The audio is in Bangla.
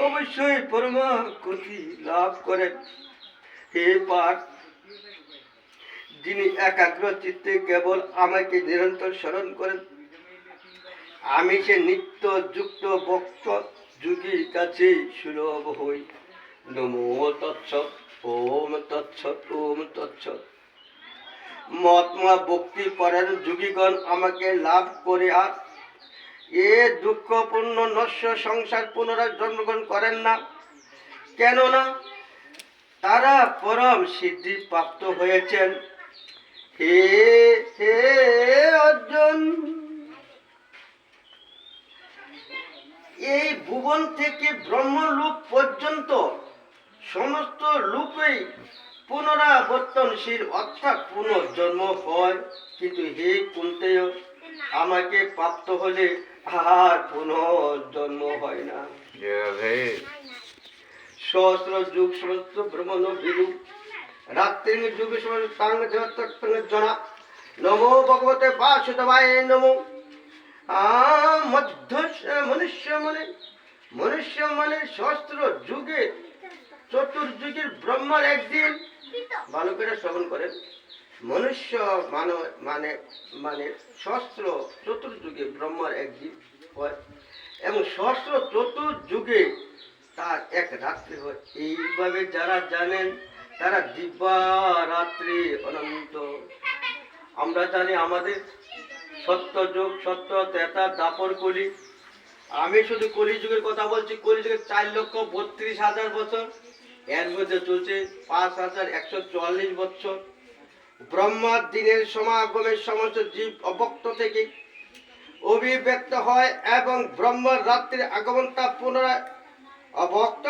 অবশ্যই পরমা গতি লাভ করেন। হে পার্থ, যিনি একাগ্র চিত্তে কেবল আমাকে নিরন্তর স্মরণ করেন, আমি সে নিত্য যুক্ত ভক্ত যোগীর কাছে সুলভ হই। নমো তৎসৎ। ওম তৎসৎ। ওম তৎসৎ। মহাত্মা ভক্তি পরায়ণ যোগীগণ আমাকে লাভ করে আর এ দুঃখপূর্ণ নশ্য সংসার পুনরায় জন্মগ্রহণ করেন না, কেননা তারা পরম সিদ্ধি প্রাপ্ত হয়েছেন। হে হে অর্জুন, এই ভুবন থেকে ব্রহ্মলোক পর্যন্ত সমস্ত লোকেই পুনরাবর্তনশীল, অর্থাৎ পুনর্জন্ম হয়। কিন্তু হে কুন্তেয়, আমাকে প্রাপ্ত হলে আর পুনর্জন্ম হয় না। সহস্র যুগ সমস্ত ভ্রমণ বিরু রাত্রি যুগ সমস্ত তাং জনা। নমো ভগবতে বাসুদেবায় নমো। মনুষ্য মানে সহস্র যুগে চতুর্যুগের ব্রহ্মার একদিন। ভালো করে শ্রবণ করেন। মনুষ্য মানে মানে সহস্র চতুর্যুগে ব্রহ্মার একদিন হয় এবং সহস্র চতুর্যুগে তার এক রাত্রি হয়। এইভাবে যারা জানেন তারা দিব্যা রাত্রি অনন্ত। আমরা জানি আমাদের সত্য যুগ, সত্য ত্রেতা, দ্বাপর, কলি। আমি শুধু কলিযুগের কথা বলছি। কলিযুগের 4,32,000 বছর, এর মধ্যে চলছে 5,144 বছর। ব্রহ্মার দিনের সমাগমের সমস্ত জীব অভক্ত থেকে অভিব্যক্ত হয় এবং ব্রহ্মার রাত্রির আগমনটা পুনরায় অভক্ত